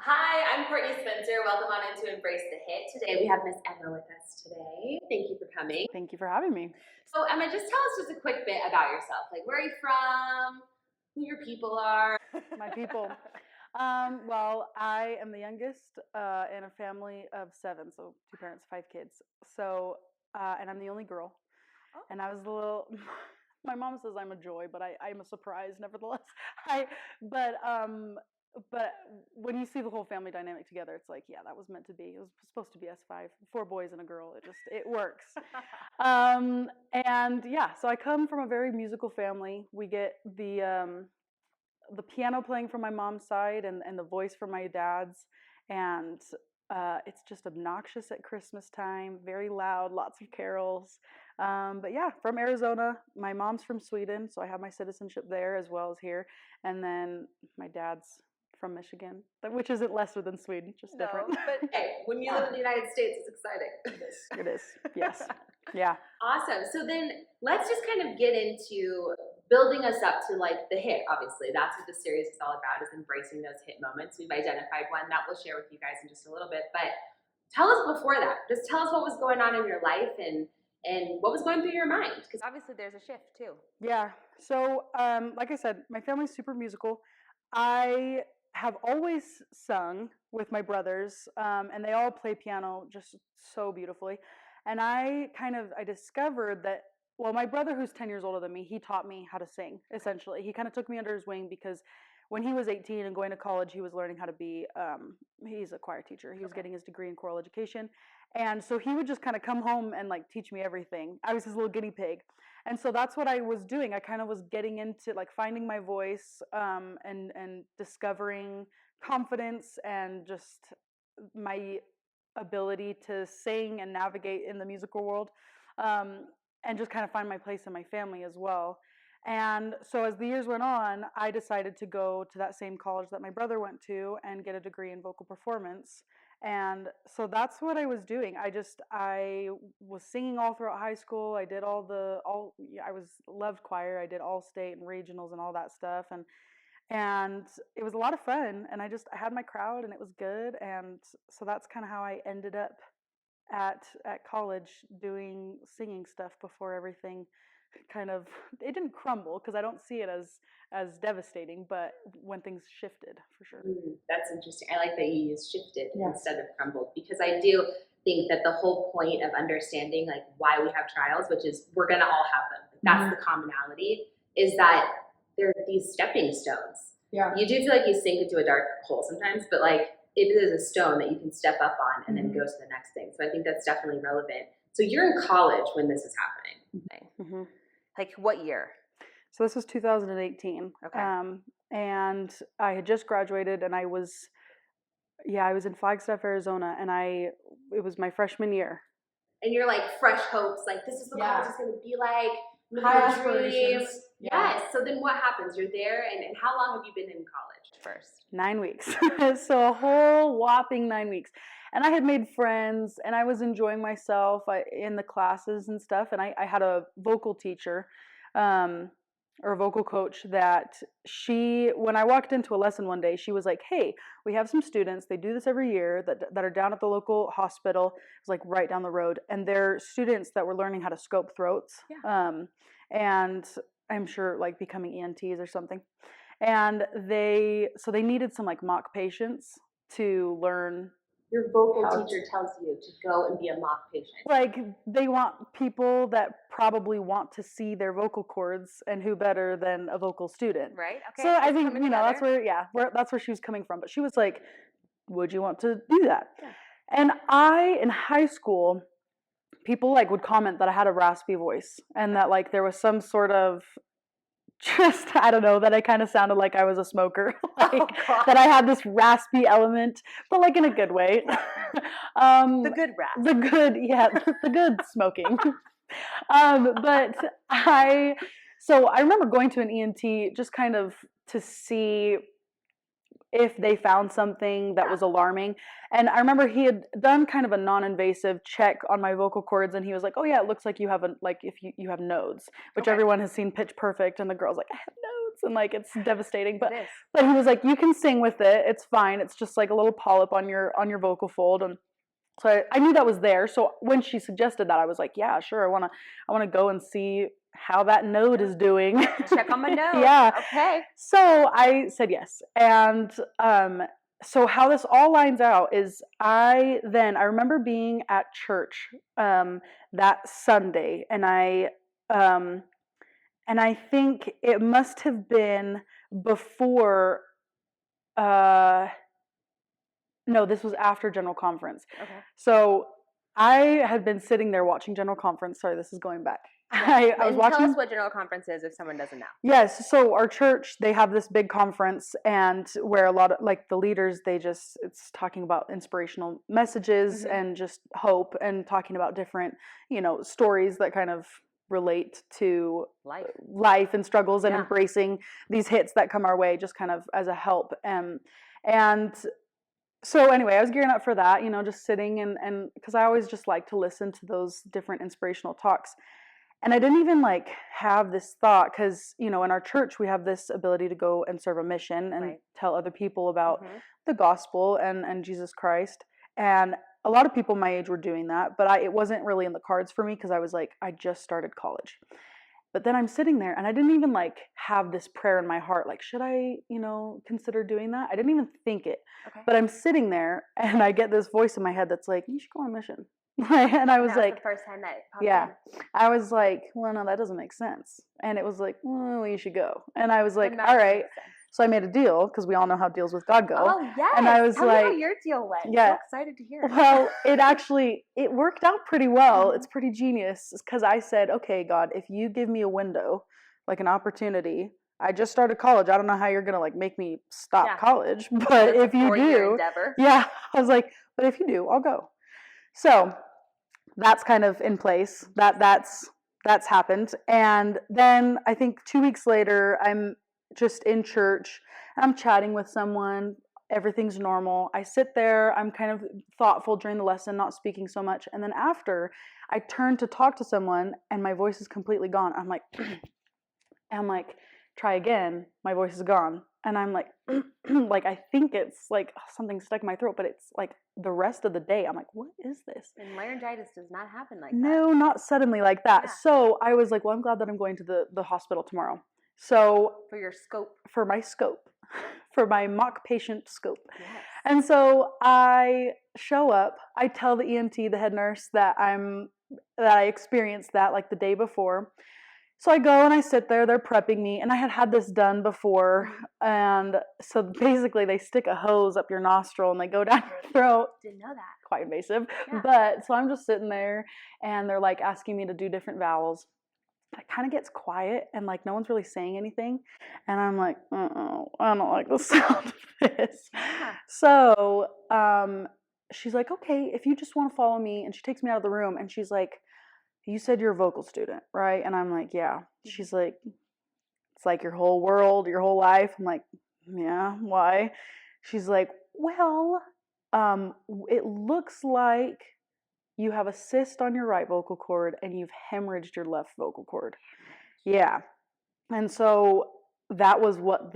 Hi, I'm Courtney Spencer. Welcome on into Embrace the Hit. Today we have Miss Emma with us today. Thank you for coming. Thank you for having me. So Emma, just tell us just a quick bit about yourself. Like, where are you from? Who your people are? My people. Well, I am the youngest in a family of 7, so 2 parents, 5 kids. So, and I'm the only girl. Oh. And I was a little. My mom says I'm a joy, but I'm a surprise nevertheless. I, but when you see the whole family dynamic together, it's like, yeah, that was meant to be. It was supposed to be us 5, 4 boys and a girl. It works. And yeah, so I come from a very musical family. We get the piano playing from my mom's side and the voice from my dad's, and it's just obnoxious at Christmas time, very loud, lots of carols. But yeah, from Arizona. My mom's from Sweden, so I have my citizenship there as well as here. And then my dad's from Michigan, which isn't lesser than Sweden, just different. But hey, when you live in the United States, it's exciting. It is, yes. Yeah. Awesome. So then let's just kind of get into building us up to like the hit. Obviously, that's what the series is all about, is embracing those hit moments. We've identified one that we'll share with you guys in just a little bit. But tell us before that. Just tell us what was going on in your life and what was going through your mind, because obviously there's a shift too. Yeah. So, like I said, my family's super musical. I have always sung with my brothers, and they all play piano just so beautifully. And I discovered that, well, my brother, who's 10 years older than me, he taught me how to sing, essentially. He kind of took me under his wing because when he was 18 and going to college, he was learning how to be, he's a choir teacher. He was getting his degree in choral education. And so he would just kind of come home and like teach me everything. I was his little guinea pig. And so that's what I was doing. I kind of was getting into like finding my voice, and discovering confidence and just my ability to sing and navigate in the musical world, and just kind of find my place in my family as well. And so as the years went on, I decided to go to that same college that my brother went to and get a degree in vocal performance. And so that's what I was doing. I was singing all throughout high school. I did I loved choir. I did all state and regionals and all that stuff. And it was a lot of fun. And I had my crowd and it was good. And so that's kind of how I ended up at college doing singing stuff before everything it didn't crumble, because I don't see it as devastating, but when things shifted, for sure. That's interesting. I like that you use shifted instead of crumbled, because I do think that the whole point of understanding like why we have trials, which is we're gonna all have them. That's the commonality, is that there are these stepping stones. Yeah. You do feel like you sink into a dark hole sometimes, but like it is a stone that you can step up on and then go to the next thing. So I think that's definitely relevant. So you're in college when this is happening. Mm-hmm. Like what year? So this was 2018. Okay. And I had just graduated, and I was in Flagstaff, Arizona, and it was my freshman year. And you're like fresh hopes, like this is what college is going to be like. High aspirations. Yes. So then what happens? You're there, and how long have you been in college first? 9 weeks. So a whole whopping 9 weeks. And I had made friends, and I was enjoying myself in the classes and stuff. And I had a vocal teacher, or a vocal coach, that when I walked into a lesson one day, she was like, "Hey, we have some students. They do this every year that are down at the local hospital. It's like right down the road, and they're students that were learning how to scope throats, and I'm sure like becoming ENTs or something. And they needed some like mock patients to learn." Your vocal teacher tells you to go and be a mock patient. Like, they want people that probably want to see their vocal cords, and who better than a vocal student? Right. Okay. So I think, that's where she was coming from. But she was like, "Would you want to do that?" Yeah. And in high school, people like would comment that I had a raspy voice, and that like there was some sort of I don't know, that I kind of sounded like I was a smoker, that I had this raspy element, but like in a good way. The good rasp. The good smoking. But I remember going to an ENT just kind of to see if they found something that was alarming. And I remember he had done kind of a non-invasive check on my vocal cords, and he was like, "Oh yeah, it looks like you have you have nodes," which everyone has seen Pitch Perfect, and the girl's like, "I have nodes." hurts and like it's devastating. But It is. he was like, you can sing with it. It's fine. It's just like a little polyp on your vocal fold. And so I knew that was there. So when she suggested that, I was like, yeah, sure. I wanna go and see how that node is doing. Check on my node. Yeah. Okay. So I said yes. And so how this all lines out is I remember being at church that Sunday, and I think it must have been before no, this was after General Conference. Okay. So I had been sitting there watching General Conference. Sorry, this is going back. I was watching. Tell us what General Conference is if someone doesn't know. Yes, so our church, they have this big conference, and where a lot of like the leaders, it's talking about inspirational messages and just hope, and talking about different, stories that kind of relate to life and struggles, and embracing these hits that come our way, just kind of as a help. And so anyway, I was gearing up for that, just sitting and because I always just like to listen to those different inspirational talks. And I didn't even like have this thought because, in our church, we have this ability to go and serve a mission and tell other people about the gospel and Jesus Christ. And a lot of people my age were doing that, but it wasn't really in the cards for me because I was like, I just started college. But then I'm sitting there and I didn't even like have this prayer in my heart, like, should I, consider doing that? I didn't even think it. Okay. But I'm sitting there and I get this voice in my head that's like, you should go on mission. And I was like, the first time that popped in. I was like, well, no, that doesn't make sense. And it was like, well, you should go. And I was like, all right. So I made a deal because we all know how deals with God go. Oh yes. And I was Tell me how your deal went. Yeah. I'm so excited to hear. Well, it worked out pretty well. It's pretty genius because I said, okay, God, if you give me a window, like an opportunity. I just started college. I don't know how you're gonna like make me stop college, but if you do, I was like, but if you do, I'll go. So that's kind of in place. That's happened. And then I think 2 weeks later, I'm just in church. I'm chatting with someone. Everything's normal. I sit there. I'm kind of thoughtful during the lesson, not speaking so much. And then after, I turn to talk to someone, and my voice is completely gone. I'm like, try again. My voice is gone. And I'm like, like, I think it's like something stuck in my throat, but it's like the rest of the day. I'm like, what is this? And laryngitis does not happen like that. No, not suddenly like that. Yeah. So I was like, well, I'm glad that I'm going to the hospital tomorrow. So for your scope. For my scope. For my mock patient scope. Yes. And so I show up. I tell the ENT, the head nurse, that I experienced that like the day before. So I go and I sit there, they're prepping me, and I had this done before, and so basically they stick a hose up your nostril and they go down your throat. Didn't know that. Quite invasive. Yeah. But, so I'm just sitting there, and they're like asking me to do different vowels. It kind of gets quiet, and like no one's really saying anything, and I'm like, I don't like the sound of this. Yeah. So she's like, okay, if you just want to follow me, and she takes me out of the room, and she's like, you said you're a vocal student, right? And I'm like, yeah. She's like, it's like your whole world, your whole life. I'm like, yeah, why? She's like, well, it looks like you have a cyst on your right vocal cord and you've hemorrhaged your left vocal cord. Yeah. And so that was what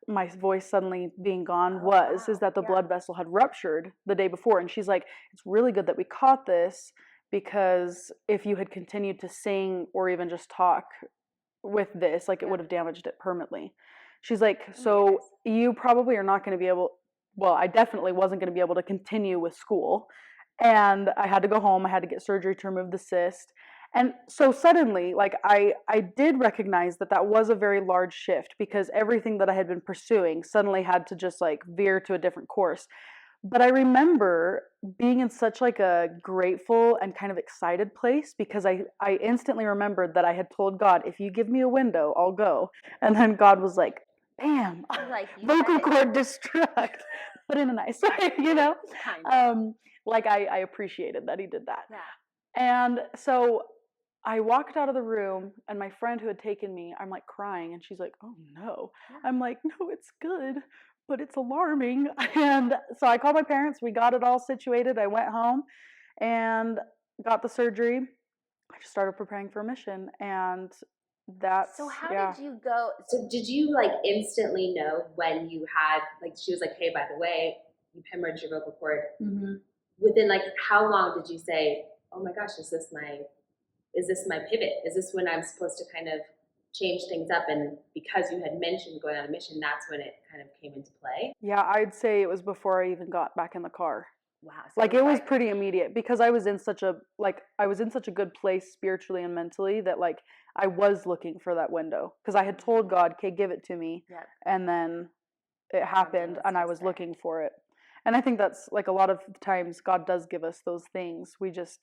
my voice suddenly being gone is that the blood vessel had ruptured the day before. And she's like, it's really good that we caught this, because if you had continued to sing or even just talk with this, like it would have damaged it permanently. She's like, so you probably are not going to be able, well, I definitely wasn't going to be able to continue with school. And I had to go home. I had to get surgery to remove the cyst. And so suddenly, like I did recognize that was a very large shift, because everything that I had been pursuing suddenly had to just like veer to a different course. But I remember being in such like a grateful and kind of excited place, because I instantly remembered that I had told God, if you give me a window, I'll go. And then God was like, bam, like, vocal cord destruct, but in a nice way, Kind of. Like I appreciated that he did that. Yeah. And so I walked out of the room, and my friend who had taken me, I'm like crying, and she's like, oh no. Yeah. I'm like, no, it's good, but it's alarming. And so I called my parents. We got it all situated. I went home and got the surgery. I just started preparing for a mission. And That's So how yeah. did you go? So did you like instantly know when you had, like, she was like, hey, by the way, you hemorrhaged your vocal cord? Mm-hmm. Within like how long did you say, oh my gosh, is this my pivot? Is this when I'm supposed to kind of change things up? And because you had mentioned going on a mission, that's when it kind of came into play. Yeah, I'd say it was before I even got back in the car. Wow. Like it was pretty immediate because I was in such a good place spiritually and mentally that like I was looking for that window because I had told God, "Okay, give it to me." Yep. And then it happened and I was looking for it. And I think that's like a lot of times God does give us those things. It's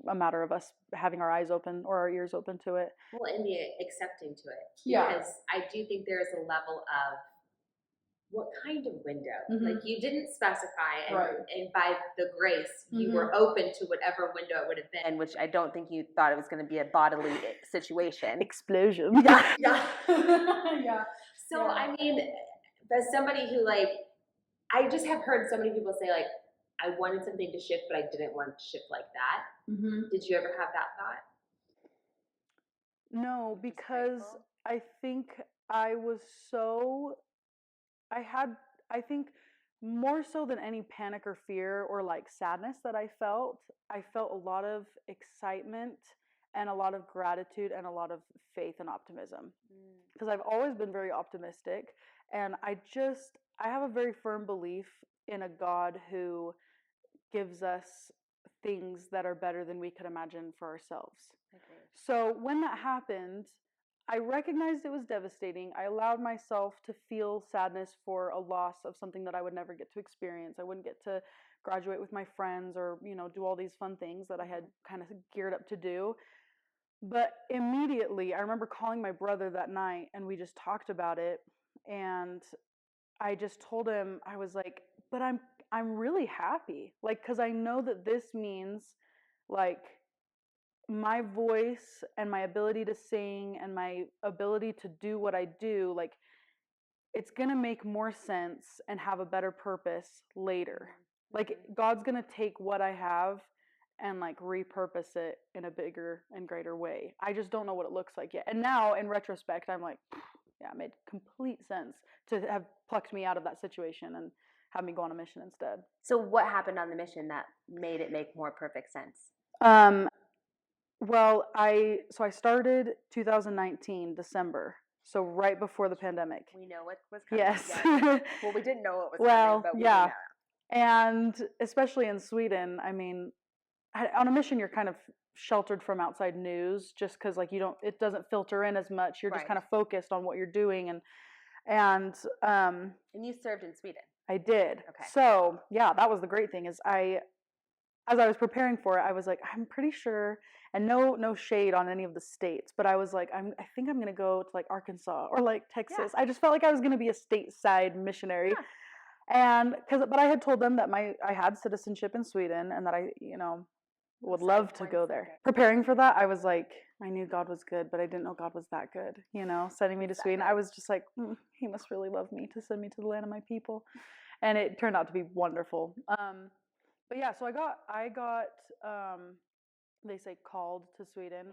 a matter of us having our eyes open or our ears open to it. Well, and the accepting to it. Yeah. Because I do think there is a level of what kind of window? Mhm. Like you didn't specify, and, Right. and by the grace, you Mhm. were open to whatever window it would have been. And which I don't think you thought it was going to be a bodily situation. Explosion. Yeah. Yeah. So, Yeah. I mean, as somebody who, like, I just have heard so many people say, like, I wanted something to shift, but I didn't want it to shift like that. Mm-hmm. Did you ever have that thought? No, because I think I was so I had I think more so than any panic or fear or like sadness that I felt a lot of excitement and a lot of gratitude and a lot of faith and optimism. Because I've always been very optimistic and I have a very firm belief in a God who gives us things that are better than we could imagine for ourselves. Okay. So when that happened, I recognized it was devastating. I allowed myself to feel sadness for a loss of something that I would never get to experience. I wouldn't get to graduate with my friends or, do all these fun things that I had kind of geared up to do. But immediately, I remember calling my brother that night and we just talked about it. And I just told him, I was like, but I'm really happy. Like, cause I know that this means like my voice and my ability to sing and my ability to do what I do, like it's going to make more sense and have a better purpose later. Like God's going to take what I have and like repurpose it in a bigger and greater way. I just don't know what it looks like yet. And now in retrospect, I'm like, yeah, it made complete sense to have plucked me out of that situation and have me go on a mission instead. So what happened on the mission that made it make more perfect sense? Well, I started 2019 December, so right before the pandemic. We know what was coming. Yes. Well, we didn't know what was well, coming, but we yeah. knew that. And especially in Sweden, I mean, on a mission you're kind of sheltered from outside news just because like it doesn't filter in as much. You're just kind of focused on what you're doing and you served in Sweden. I did. Okay. So yeah, that was the great thing is as I was preparing for it, I was like, I'm pretty sure, and no shade on any of the states, but I was like, I think I'm gonna go to like Arkansas or like Texas. Yeah. I just felt like I was gonna be a stateside missionary, but I had told them that I had citizenship in Sweden and that I would love to go there. Preparing for that, I was like, I knew God was good, but I didn't know God was that good. Sending me to Sweden, I was just like, He must really love me to send me to the land of my people, and it turned out to be wonderful. But yeah, so I got they say called to Sweden.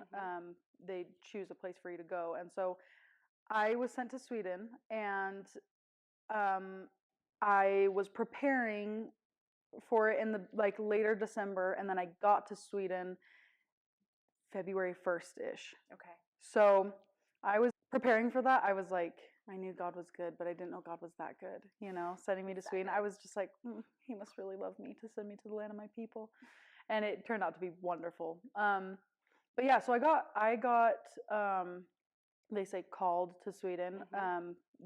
They choose a place for you to go. And so I was sent to Sweden and I was preparing for it in the like later December and then I got to Sweden February 1st-ish. Okay. So I was preparing for that. I was like, I knew God was good, but I didn't know God was that good. Sending me to Sweden. I was just like, He must really love me to send me to the land of my people, and it turned out to be wonderful. But yeah, so I got they say called to Sweden.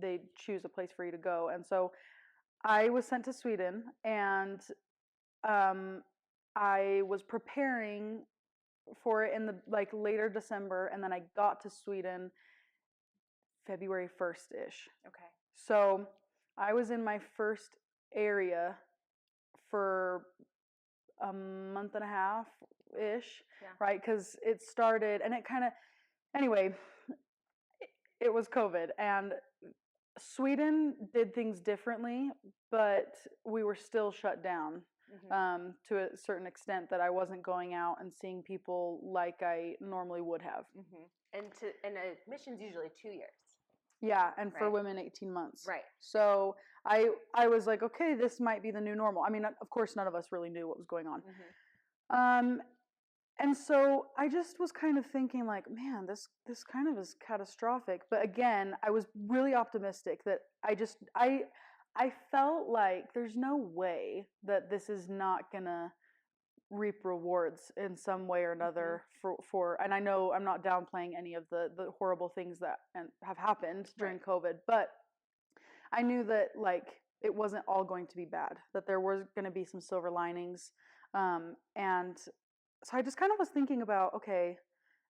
They choose a place for you to go, and so I was sent to Sweden, and I was preparing for it in the like later December, and then I got to Sweden February 1st-ish. Okay. So I was in my first area for a month and a half ish, right? Because it started and it kind of, anyway, it was COVID and Sweden did things differently, but we were still shut down. to a certain extent, that I wasn't going out and seeing people like I normally would have. And a mission's usually 2 years. Yeah, and for Right. women, 18 months. Right. So I was like, okay, this might be the new normal. I mean, of course, none of us really knew what was going on. And so I just was kind of thinking like, man, this kind of is catastrophic. But again, I was really optimistic that I felt like there's no way that this is not gonna reap rewards in some way or another for and I know I'm not downplaying any of the horrible things that have happened during COVID, but I knew that like it wasn't all going to be bad, that there was going to be some silver linings. And so I just kind of was thinking about, okay,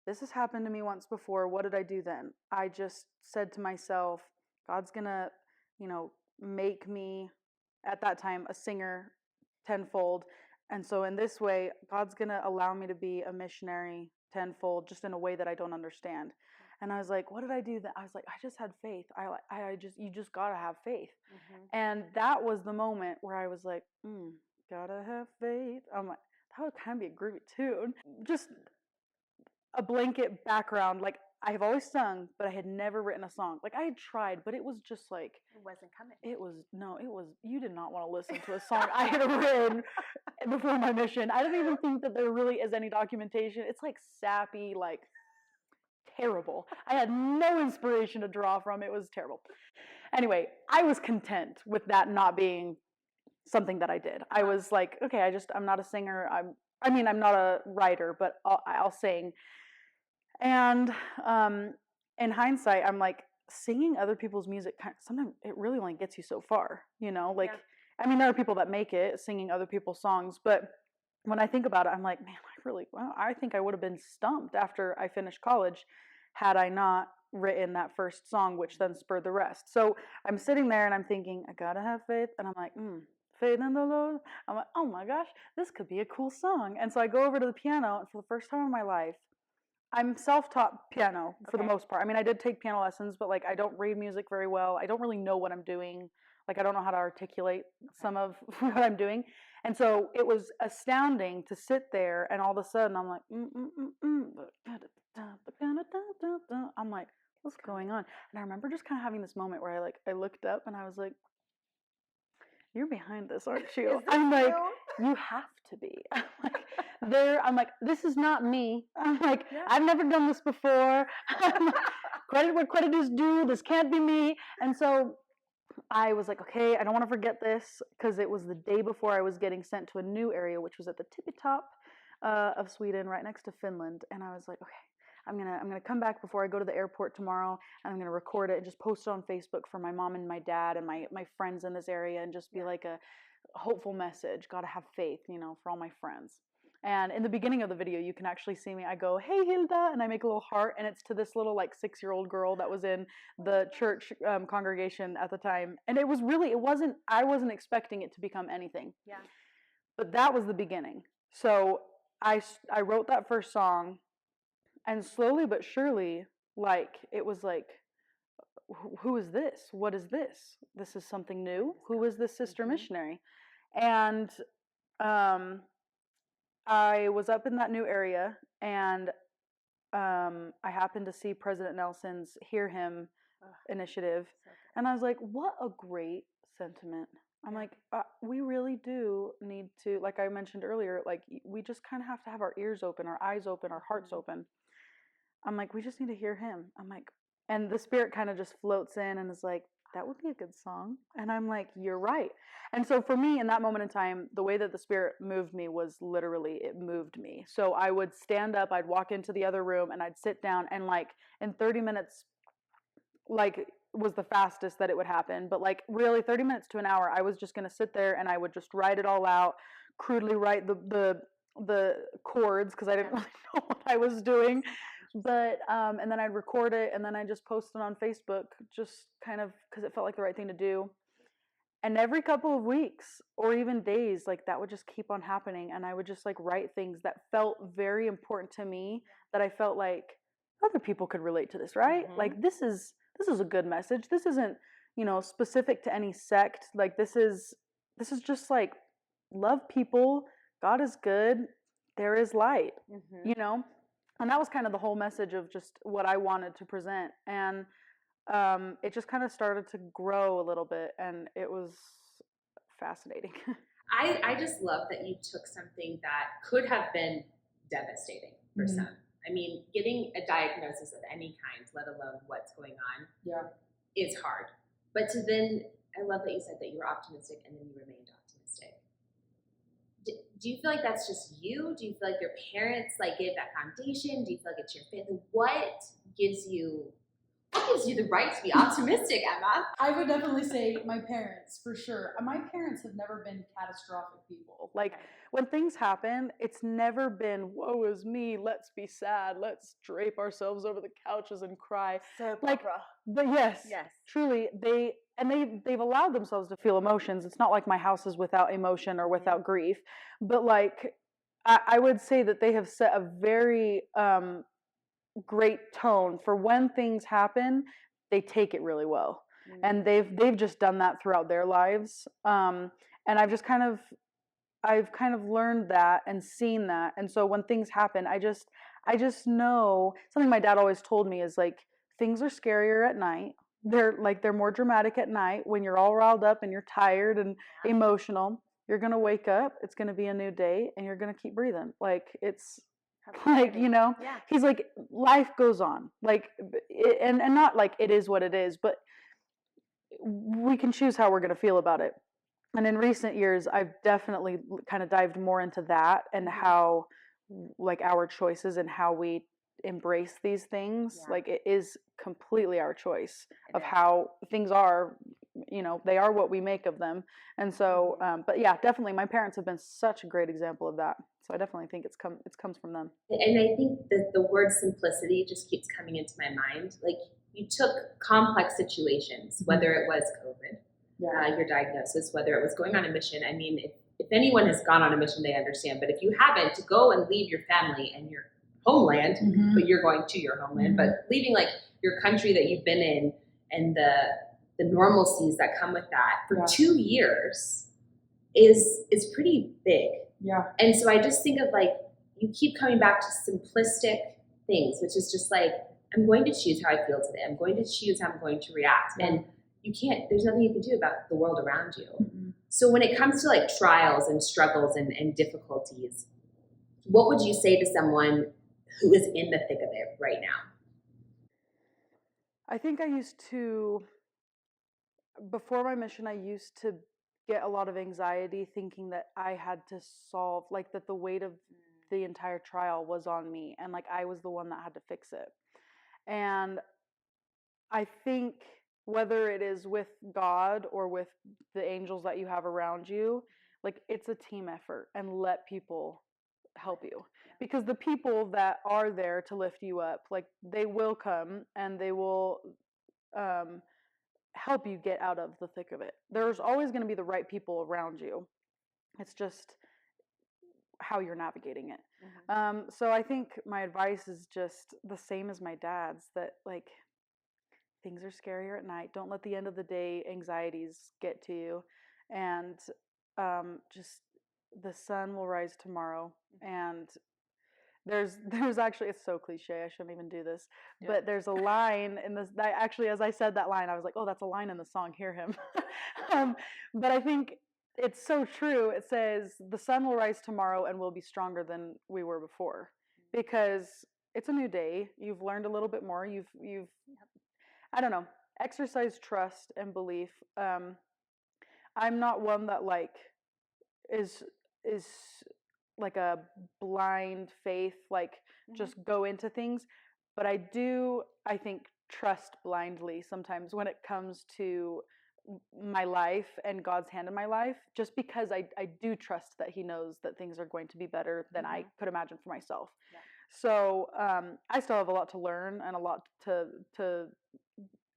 this has happened to me once before. What did I do then? I just said to myself, God's going to, make me at that time a singer tenfold. And so in this way, God's going to allow me to be a missionary tenfold, just in a way that I don't understand. And I was like, what did I do then? I was like, I just had faith. You just got to have faith. And that was the moment where I was like, gotta have faith. I'm like, that would kind of be a groovy tune. Just a blanket background. Like, I have always sung, but I had never written a song. Like, I had tried, but it was just like, it wasn't coming. You did not want to listen to a song I had written before my mission. I don't even think that there really is any documentation. It's like sappy, like terrible. I had no inspiration to draw from. It was terrible. Anyway, I was content with that not being something that I did. I was like, okay, I'm not a singer. I'm not a writer, but I'll sing. And in hindsight, I'm like, singing other people's music, sometimes it really only gets you so far, like, I mean, there are people that make it singing other people's songs, but when I think about it, I'm like, man, I think I would have been stumped after I finished college had I not written that first song, which then spurred the rest. So I'm sitting there and I'm thinking, I gotta have faith. And I'm like, faith in the Lord. I'm like, oh my gosh, this could be a cool song. And so I go over to the piano, and for the first time in my life, I'm self-taught piano for the most part. I mean, I did take piano lessons, but like I don't read music very well. I don't really know what I'm doing. Like I don't know how to articulate some of what I'm doing. And so it was astounding to sit there, and all of a sudden I'm like, I'm like, what's going on? And I remember just kind of having this moment where I looked up and I was like, you're behind this, aren't you? I'm like, you have to be. I'm like, this is not me. I'm like, I've never done this before. Credit where credit is due. This can't be me. And so I was like, okay, I don't want to forget this, because it was the day before I was getting sent to a new area, which was at the tippy top of Sweden, right next to Finland. And I was like, okay, I'm gonna come back before I go to the airport tomorrow, and I'm gonna record it and just post it on Facebook for my mom and my dad and my friends in this area, and just be like a hopeful message. Gotta have faith, for all my friends. And in the beginning of the video, you can actually see me. I go, hey, Hilda, and I make a little heart, and it's to this little 6-year-old girl that was in the church congregation at the time. And I wasn't expecting it to become anything. Yeah. But that was the beginning. So I wrote that first song, and slowly but surely, it was like, who is this? What is this? This is something new. Who is this sister missionary? And I was up in that new area, and I happened to see President Nelson's Hear Him initiative, and I was like, what a great sentiment. I'm like, we really do need to, like I mentioned earlier, we just kind of have to have our ears open, our eyes open, our hearts open. I'm like, we just need to hear him. I'm like, and the Spirit kind of just floats in and is like, that would be a good song. And I'm like, you're right. And so for me, in that moment in time, the way that the Spirit moved me was literally, it moved me. So I would stand up, I'd walk into the other room, and I'd sit down, and in 30 minutes, was the fastest that it would happen. But really 30 minutes to an hour, I was just going to sit there and I would just write it all out, crudely write the chords, because I didn't really know what I was doing. But and then I'd record it, and then I just post it on Facebook, just kind of because it felt like the right thing to do. And every couple of weeks or even days, that would just keep on happening, and I would just write things that felt very important to me, that I felt like other people could relate to this, right? This is a good message. This isn't specific to any sect. This is just love people. God is good. There is light, Mm-hmm. you know? And that was kind of the whole message of just what I wanted to present. And it just kind of started to grow a little bit, and it was fascinating. I just love that you took something that could have been devastating for some. I mean, getting a diagnosis of any kind, let alone what's going on, is hard. But to then, I love that you said that you were optimistic and then you remained optimistic. Do you feel like that's just you? Do you feel like your parents like gave that foundation? Do you feel like it's your family? What gives you the right to be optimistic, Emma? I would definitely say my parents, for sure. My parents have never been catastrophic people. Like, when things happen, it's never been, woe is me, let's be sad, let's drape ourselves over the couches and cry. Like, but yes, truly, they've allowed themselves to feel emotions. It's not like my house is without emotion or without grief, but like, I would say that they have set a very great tone for when things happen. They take it really well, and they've just done that throughout their lives. And I've kind of learned that and seen that. And so when things happen, I just know something my dad always told me is like, things are scarier at night. They're more dramatic at night when you're all riled up and you're tired and emotional. You're going to wake up, it's going to be a new day, and you're going to keep breathing. Like, it's like, he's like, life goes on. Like, and not like it is what it is, but we can choose how we're going to feel about it. And in recent years, I've definitely kind of dived more into that and how, like, our choices and how we embrace these things. Like, it is completely our choice of how things are. They are what we make of them. And so, but yeah, definitely, my parents have been such a great example of that. So I definitely think it comes from them. And I think that the word simplicity just keeps coming into my mind. Like, you took complex situations, whether it was COVID, your diagnosis, whether it was going on a mission. I mean, if anyone has gone on a mission, they understand. But if you haven't, to go and leave your family and your homeland, but you're going to your homeland, but leaving like your country that you've been in and the normalcies that come with that for 2 years is pretty big. And so I just think of, like, you keep coming back to simplistic things, which is just like, I'm going to choose how I feel today. I'm going to choose how I'm going to react. And there's nothing you can do about the world around you. So when it comes to like trials and struggles and difficulties, what would you say to someone who is in the thick of it right now? I think before my mission, I used to get a lot of anxiety thinking that I had to solve, like, that the weight of the entire trial was on me and like I was the one that had to fix it. And I think whether it is with God or with the angels that you have around you, like, it's a team effort, and let people help you, because the people that are there to lift you up, like, they will come and they will help you get out of the thick of it. There's always going to be the right people around you. It's just how you're navigating it. So I think my advice is just the same as my dad's, that, like, things are scarier at night. Don't let the end of the day anxieties get to you. And just, the sun will rise tomorrow. And there's actually, it's so cliche, I shouldn't even do this, but there's a line in this, that actually, as I said that line, I was like, oh, that's a line in the song, Hear Him. But I think it's so true. It says, the sun will rise tomorrow and we'll be stronger than we were before, because it's a new day. You've learned a little bit more. You've I don't know, exercise trust and belief. I'm not one that, like, is like a blind faith, like, just go into things. But I think, trust blindly sometimes when it comes to my life and God's hand in my life, just because I do trust that He knows that things are going to be better than I could imagine for myself. So I still have a lot to learn and a lot to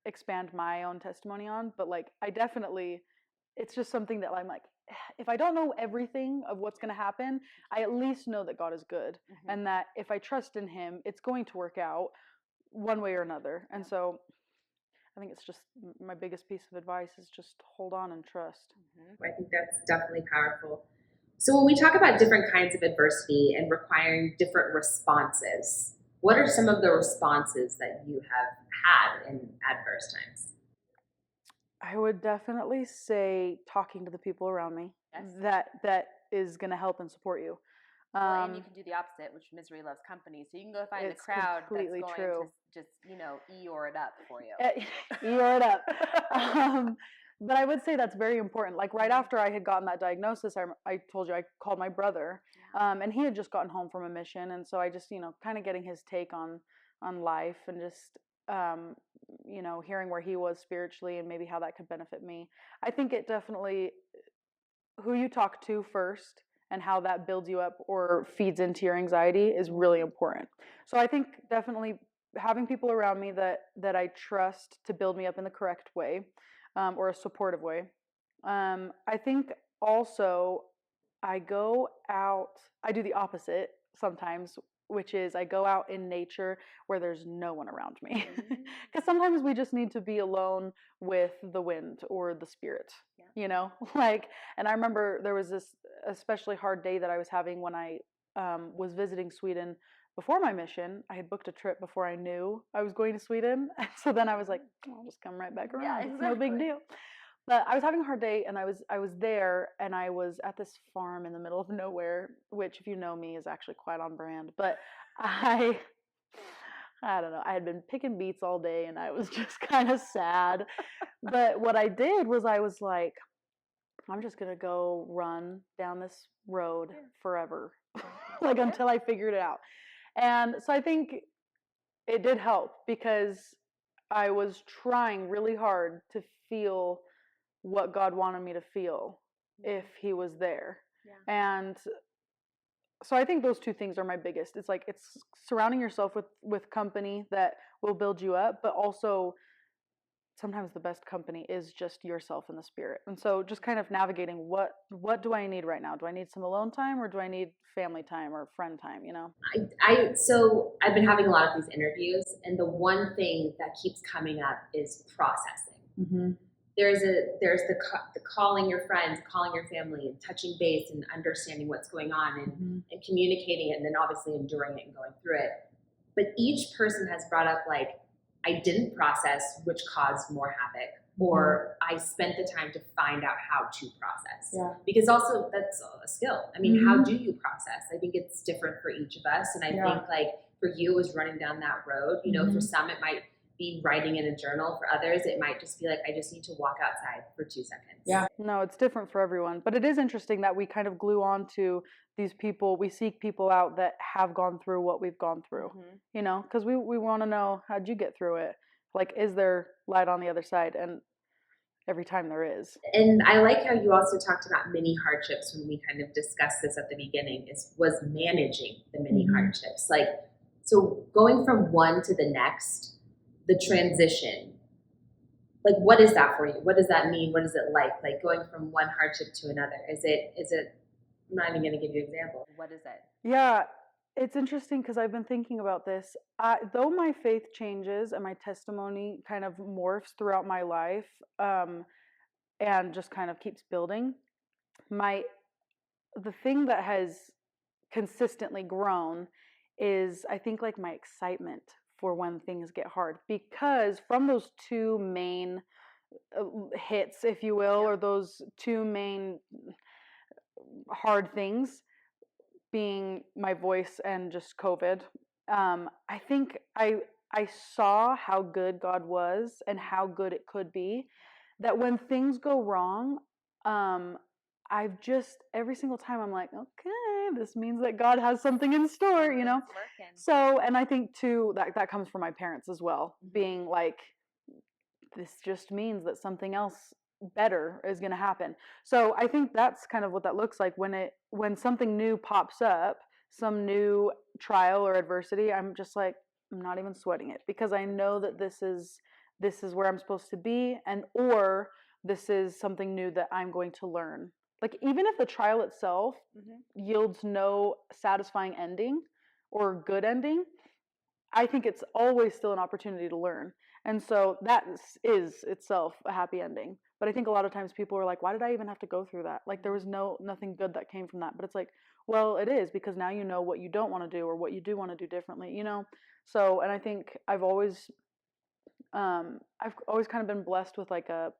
expand my own testimony on, but, like, it's just something that I'm like, if I don't know everything of what's going to happen, I at least know that God is good, and that if I trust in Him, it's going to work out one way or another. And so I think it's just my biggest piece of advice is just hold on and trust. I think that's definitely powerful. So when we talk about different kinds of adversity and requiring different responses, what are some of the responses that you have had in adverse times? I would definitely say talking to the people around me. Yes. That is going to help and support you. Well, and you can do the opposite, which misery loves company. So you can go find the It's crowd that's completely going true. to just, Eeyore it up for you. Eeyore it up. But I would say that's very important. Like right after I had gotten that diagnosis, I told you I called my brother, and he had just gotten home from a mission, and so I just kind of getting his take on life and just hearing where he was spiritually and maybe how that could benefit me. I think it definitely who you talk to first and how that builds you up or feeds into your anxiety is really important. So I think definitely having people around me that I trust to build me up in the correct way, or a supportive way. I think also I go out. I do the opposite sometimes, which is I go out in nature where there's no one around me. Because sometimes we just need to be alone with the wind or the spirit, like, and I remember there was this especially hard day that I was having when I was visiting Sweden before my mission. I had booked a trip before I knew I was going to Sweden. So then I was like, I'll just come right back around. Yeah, It's no big exactly. deal. But I was having a hard day, and I was there, and I was at this farm in the middle of nowhere, which, if you know me, is actually quite on brand. But I I don't know. I had been picking beets all day, and I was just kind of sad. But what I did was I was like, I'm just gonna go run down this road forever, like until I figured it out. And so I think it did help because I was trying really hard to feel what God wanted me to feel if He was there. Yeah. And so I think those two things are my biggest. It's like it's surrounding yourself with company that will build you up, but also sometimes the best company is just yourself and the spirit. And so just kind of navigating what do I need right now? Do I need some alone time, or do I need family time or friend time, So I've been having a lot of these interviews, and the one thing that keeps coming up is processing. Mm-hmm. There's the calling your friends, calling your family, and touching base and understanding what's going on, and communicating it, and then obviously enduring it and going through it. But each person has brought up, like, I didn't process, which caused more havoc, or I spent the time to find out how to process. Yeah. Because also that's a skill. I mean, how do you process? I think it's different for each of us. And I think, like, for you, it was running down that road. For some, it might be writing in a journal. For others, it might just be like, I just need to walk outside for 2 seconds. Yeah. No, it's different for everyone. But it is interesting that we kind of glue on to these people. We seek people out that have gone through what we've gone through, because we want to know, how'd you get through it? Like, is there light on the other side? And every time there is. And I like how you also talked about mini hardships when we kind of discussed this at the beginning, was managing the mini hardships. Like, so going from one to the next, the transition, like, what is that for you? What does that mean? What is it like going from one hardship to another? Is it, I'm not even going to give you an example. What is it? Yeah, it's interesting because I've been thinking about this. Though my faith changes and my testimony kind of morphs throughout my life, and just kind of keeps building, the thing that has consistently grown is, I think, like, my excitement for when things get hard, because from those two main hits, if you will, or those two main hard things, being my voice and just COVID, I think I saw how good God was and how good it could be. That when things go wrong, I've just, every single time I'm like, okay, this means that God has something in store, So, and I think too that comes from my parents as well, being like, this just means that something else better is going to happen. So I think that's kind of what that looks like when something new pops up, some new trial or adversity. I'm just like, I'm not even sweating it, because I know that this is where I'm supposed to be, or this is something new that I'm going to learn. Like, even if the trial itself yields no satisfying ending or good ending, I think it's always still an opportunity to learn. And so that is itself a happy ending. But I think a lot of times people are like, why did I even have to go through that? Like there was nothing good that came from that. But it's like, well, it is, because now you know what you don't want to do or what you do want to do differently, you know? So, and I think I've always kind of been blessed with like a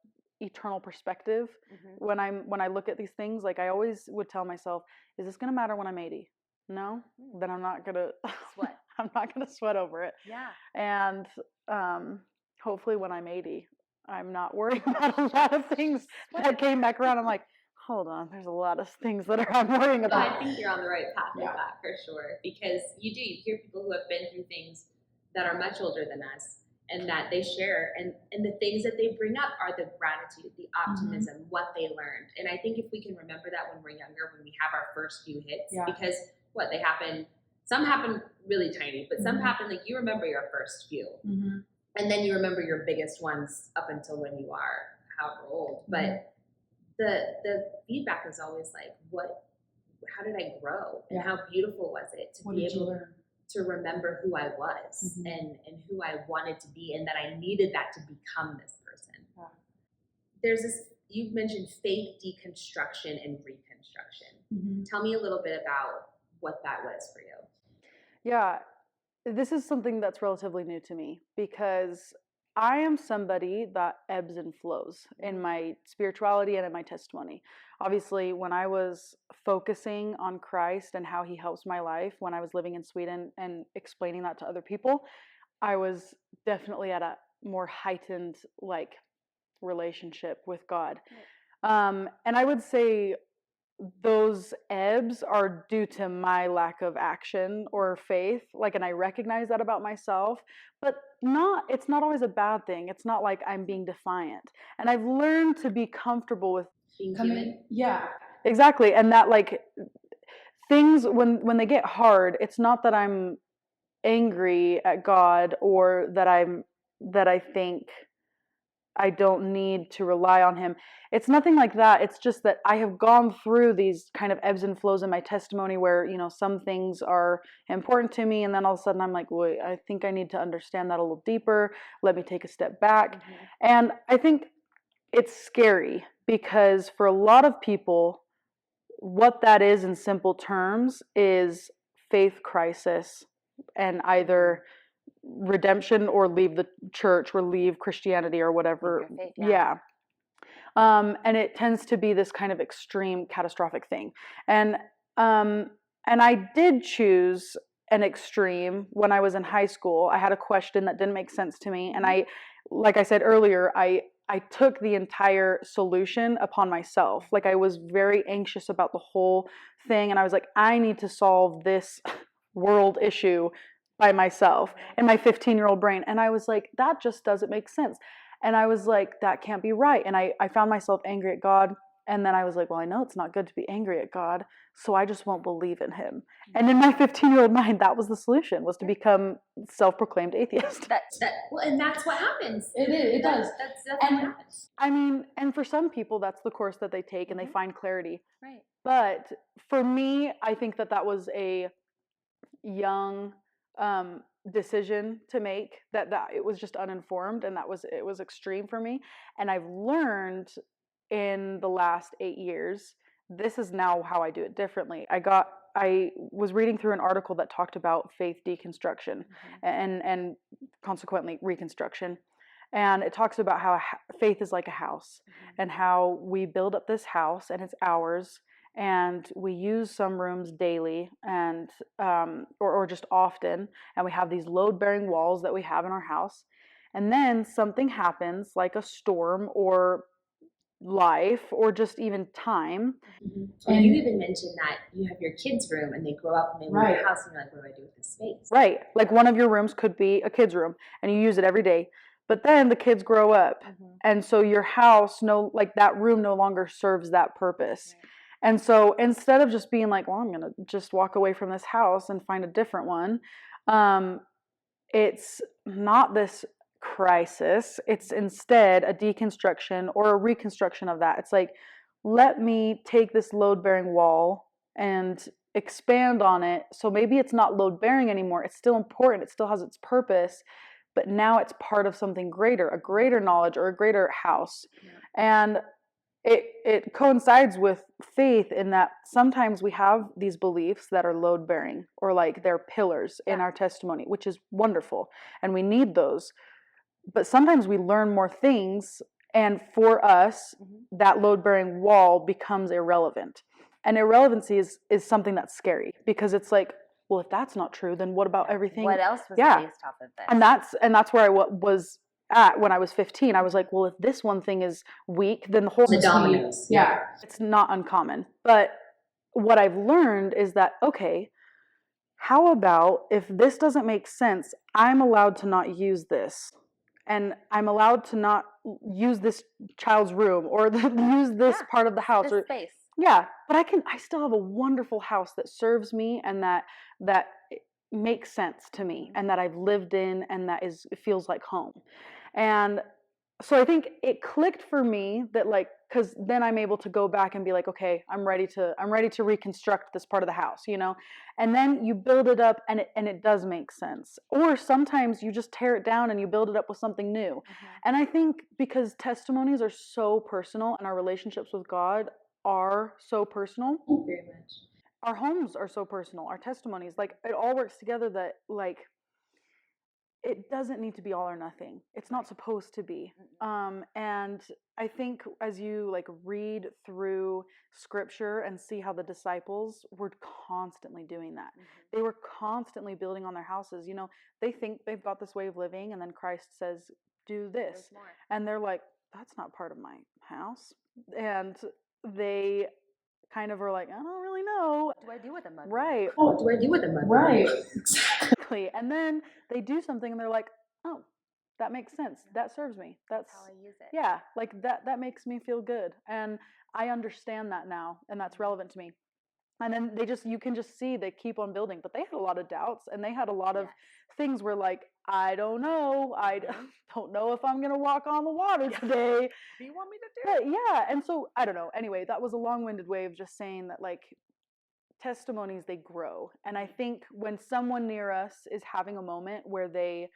eternal perspective when I look at these things. Like I always would tell myself, is this going to matter when I'm 80? No, then I'm not going to Sweat. I'm not going to sweat over it. Yeah. And hopefully when I'm 80, I'm not worried about a lot of things that came back around. I'm like, hold on, there's a lot of things that I'm worrying No, about. I think you're on the right path with that for sure, because you hear people who have been through things that are much older than us, and that they share, and the things that they bring up are the gratitude, the optimism, what they learned. And I think if we can remember that when we're younger, when we have our first few hits, because they happen, some happen really tiny, but some happen, like you remember your first few, and then you remember your biggest ones up until when you are however old. But the feedback is always like, how did I grow? And how beautiful was it to be able to remember who I was and who I wanted to be, and that I needed that to become this person. There's this, you've mentioned faith deconstruction and reconstruction. Tell me a little bit about what that was for you. Yeah, this is something that's relatively new to me, because I am somebody that ebbs and flows in my spirituality and in my testimony. Obviously, when I was focusing on Christ and how he helps my life when I was living in Sweden and explaining that to other people, I was definitely at a more heightened like relationship with God. And I would say those ebbs are due to my lack of action or faith, like, and I recognize that about myself, but it's not always a bad thing. It's not like I'm being defiant, and I've learned to be comfortable with Being human. Yeah, exactly. And that, like, things when they get hard, it's not that I'm angry at God or that I think I don't need to rely on him. It's nothing like that. It's just that I have gone through these kind of ebbs and flows in my testimony where, some things are important to me, and then all of a sudden I'm like, wait, I think I need to understand that a little deeper. Let me take a step back. And I think it's scary, because for a lot of people, what that is in simple terms is faith crisis, and either redemption or leave the church or leave Christianity or whatever. Faith, and it tends to be this kind of extreme catastrophic thing. And I did choose an extreme when I was in high school. I had a question that didn't make sense to me, and like I said earlier, I took the entire solution upon myself. Like, I was very anxious about the whole thing, and I was like, I need to solve this world issue by myself in my 15-year-old brain. And I was like, that just doesn't make sense. And I was like, that can't be right. And I found myself angry at God. And then I was like, well, I know it's not good to be angry at God, so I just won't believe in him. And in my 15-year-old mind, that was the solution, was to become self-proclaimed atheist. Well, and that's what happens. It does. That's definitely what happens. I mean, and for some people, that's the course that they take, and they find clarity. Right. But for me, I think that was a young decision to make, that it was just uninformed, and it was extreme for me. And I've learned in the last 8 years, this is now how I do it differently. I was reading through an article that talked about faith deconstruction and consequently reconstruction. And it talks about how faith is like a house, and how we build up this house and it's ours, and we use some rooms daily and or just often, and we have these load-bearing walls that we have in our house, and then something happens, like a storm or life or just even time. And you even mentioned that you have your kids' room and they grow up and they leave your house, and you're like, what do I do with this space? Right. Like, one of your rooms could be a kid's room and you use it every day, but then the kids grow up, and so your house, that room no longer serves that purpose. And so instead of just being like, well, I'm going to just walk away from this house and find a different one, it's not this crisis. It's instead a deconstruction or a reconstruction of that. It's like, let me take this load-bearing wall and expand on it. So maybe it's not load-bearing anymore. It's still important. It still has its purpose. But now it's part of something greater, a greater knowledge or a greater house. And it coincides with faith in that sometimes we have these beliefs that are load bearing or like they're pillars in our testimony, which is wonderful, and we need those. But sometimes we learn more things, and for us, that load bearing wall becomes irrelevant. And irrelevancy is something that's scary because it's like, well, if that's not true, then what about everything? What else was Yeah. based off of this? And that's where I was at when I was 15. I was like, well, if this one thing is weak, then the whole The dominoes. yeah, it's not uncommon. But what I've learned is that, okay, how about if this doesn't make sense, I'm allowed to not use this. And I'm allowed to not use this child's room or use this part of the house This or space. yeah, but I still have a wonderful house that serves me and that makes sense to me and that I've lived in and that it feels like home. And so I think it clicked for me that like, cause then I'm able to go back and be like, okay, I'm ready to reconstruct this part of the house, you know? And then you build it up and it does make sense. Or sometimes you just tear it down and you build it up with something new. And I think because testimonies are so personal and our relationships with God are so personal. Very much. Our homes are so personal. Our testimonies, like it all works together that like it doesn't need to be all or nothing. It's not supposed to be. And I think as you like read through scripture and see how the disciples were constantly doing that. They were constantly building on their houses. You know, they think they've got this way of living and then Christ says, do this. And they're like, that's not part of my house. And they kind of are like, I don't really know. What do I do with a mug? Right. Oh, what do I do with a mug? Right. Exactly. And then they do something and they're like, oh, that makes sense. That serves me. That's how I use it. Yeah, like that makes me feel good. And I understand that now and that's relevant to me. And then you can just see they keep on building, but they had a lot of doubts and they had a lot of things where like, I don't know. I don't know if I'm going to walk on the water today. What do you want me to do? Yeah. And so I don't know. Anyway, that was a long-winded way of just saying that like testimonies, they grow. And I think when someone near us is having a moment where they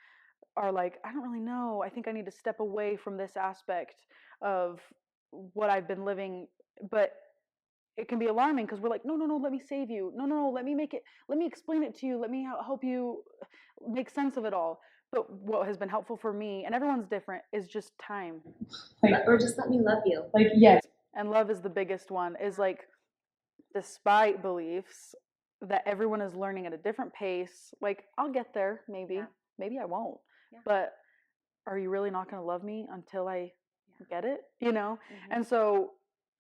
are like, I don't really know, I think I need to step away from this aspect of what I've been living, but it can be alarming because we're like, no, let me save you. No, let me explain it to you. Let me help you make sense of it all. But what has been helpful for me, and everyone's different, is just time. Or just let me love you. Like, yes. And love is the biggest one, is like, despite beliefs that everyone is learning at a different pace, like, I'll get there, maybe. Maybe I won't. But are you really not going to love me until I get it? You know? And so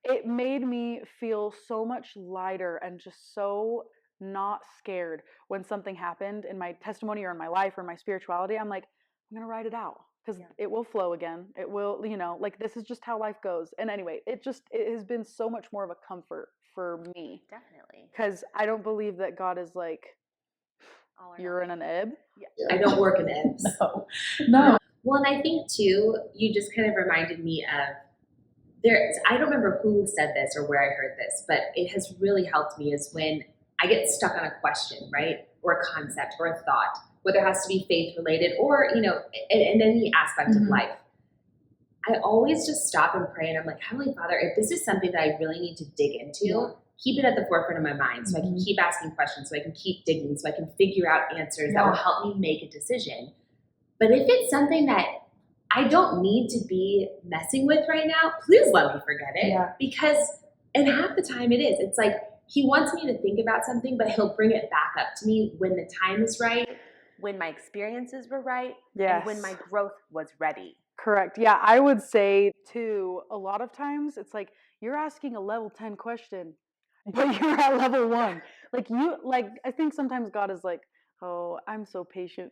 it made me feel so much lighter and just so not scared when something happened in my testimony or in my life or in my spirituality. I'm like, I'm going to write it out because it will flow again. It will, you know, like this is just how life goes. And anyway, it has been so much more of a comfort for me. Definitely. Because I don't believe that God is like, you're in an ebb. I don't work in ebbs. No. Well, and I think too, you just kind of reminded me of I don't remember who said this or where I heard this, but it has really helped me is when I get stuck on a question, right? Or a concept or a thought, whether it has to be faith related or, you know, in any aspect of life. I always just stop and pray and I'm like, Heavenly Father, if this is something that I really need to dig into, keep it at the forefront of my mind so I can keep asking questions, so I can keep digging, so I can figure out answers that will help me make a decision. But if it's something that I don't need to be messing with right now, please let me forget it. Because, and half the time it is. It's like he wants me to think about something, but he'll bring it back up to me when the time is right. When my experiences were right. And when my growth was ready. Correct. Yeah, I would say too, a lot of times it's like you're asking a level 10 question, but you're at level 1. I think sometimes God is like, oh, I'm so patient.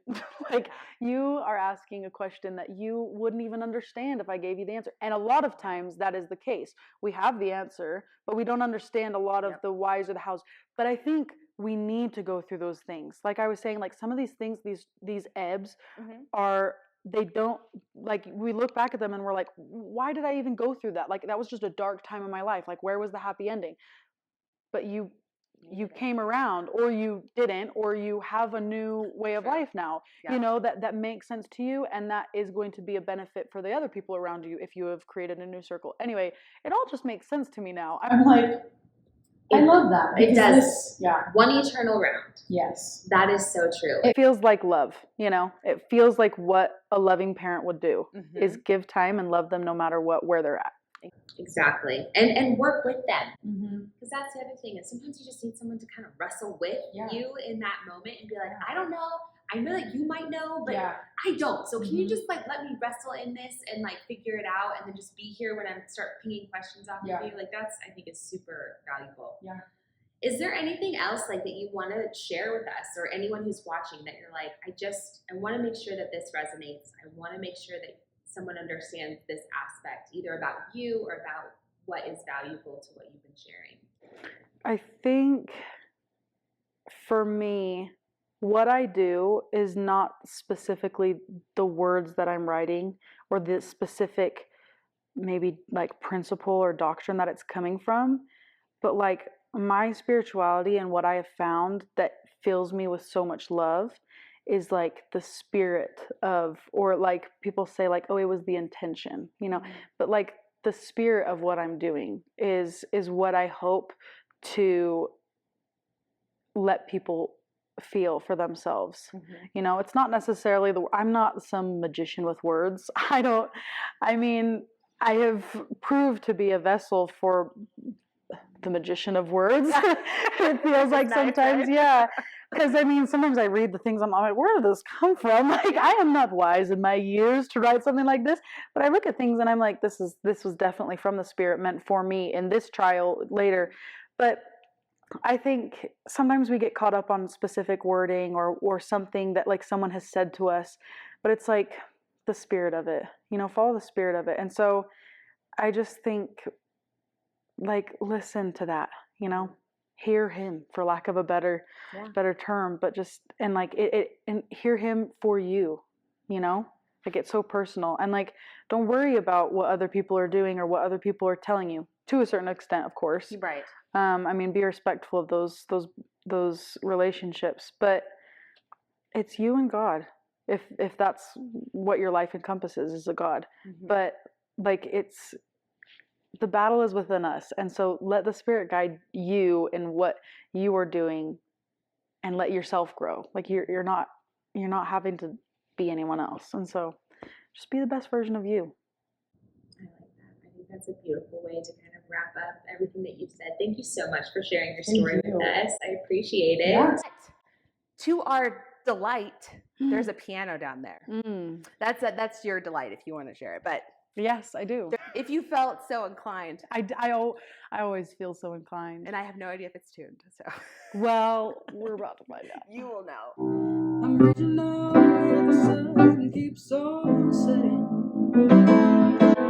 Like you are asking a question that you wouldn't even understand if I gave you the answer. And a lot of times that is the case. We have the answer, but we don't understand a lot of the whys or the hows. But I think we need to go through those things. Like I was saying, like some of these things, these ebbs are, they don't, like we look back at them and we're like, why did I even go through that? Like that was just a dark time in my life. Like where was the happy ending? But you you came around, or you didn't, or you have a new way of life now, you know, that makes sense to you, and that is going to be a benefit for the other people around you if you have created a new circle. Anyway, it all just makes sense to me now. I'm like, I love that. It does. One eternal round. Yes. That is so true. It feels like love, you know? It feels like what a loving parent would do, is give time and love them no matter where they're at. Exactly. And work with them. Because that's the other thing, is sometimes you just need someone to kind of wrestle with you in that moment and be like, I don't know. I know that you might know, but I don't. So can you just like let me wrestle in this and like figure it out, and then just be here when I start pinging questions off of you? Like that's, I think, is super valuable. Yeah. Is there anything else like that you want to share with us, or anyone who's watching, that you're like, I want to make sure that this resonates. I want to make sure that someone understands this aspect, either about you or about what is valuable to what you've been sharing? I think for me, what I do is not specifically the words that I'm writing or the specific maybe like principle or doctrine that it's coming from, but like my spirituality and what I have found that fills me with so much love is like the spirit of, or like people say like, oh, it was the intention, you know, but like the spirit of what I'm doing is what I hope to let people feel for themselves. You know, it's not necessarily I'm not some magician with words. I have proved to be a vessel for the magician of words. It feels like sometimes, because I mean, sometimes I read the things, I'm like, where did this come from? Like, I am not wise in my years to write something like this, but I look at things and I'm like, this was definitely from the Spirit, meant for me in this trial later. But I think sometimes we get caught up on specific wording or something that like someone has said to us, but it's like the spirit of it, you know, follow the spirit of it. And so I just think, like, listen to that, you know, hear him, for lack of a better term, but just, and like and hear him for you, you know, like it's so personal, and like, don't worry about what other people are doing or what other people are telling you, to a certain extent, of course. Right. I mean, be respectful of those relationships, but it's you and God. If that's what your life encompasses, is a God. But like, it's, the battle is within us, and so let the Spirit guide you in what you are doing, and let yourself grow. Like you're not having to be anyone else, and so just be the best version of you. I like that. I think that's a beautiful way to kind of wrap up everything that you've said. Thank you so much for sharing your story with us. I appreciate it. Yeah. To our delight, there's a piano down there. That's your delight if you want to share it. But yes, I do. If you felt so inclined. I always feel so inclined. And I have no idea if it's tuned. So. Well, we're about to find out. You will know. I'm reaching out where the sun keeps on setting.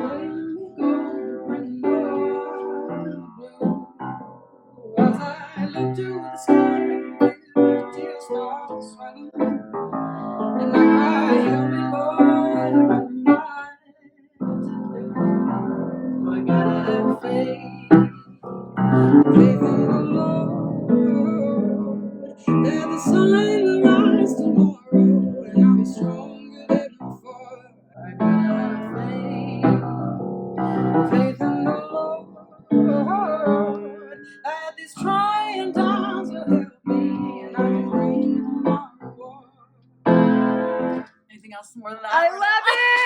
Letting me go, bring blue. As I look to the sky, I can feel the tears start swelling. And I cry, help me, Lord, what am I to do? I gotta have faith in the Lord, that the sun will rise tomorrow, and I'll be stronger than before. I gotta have faith in the Lord, that these trying times will help me, and I can bring my reward. Anything else more than that? I love it.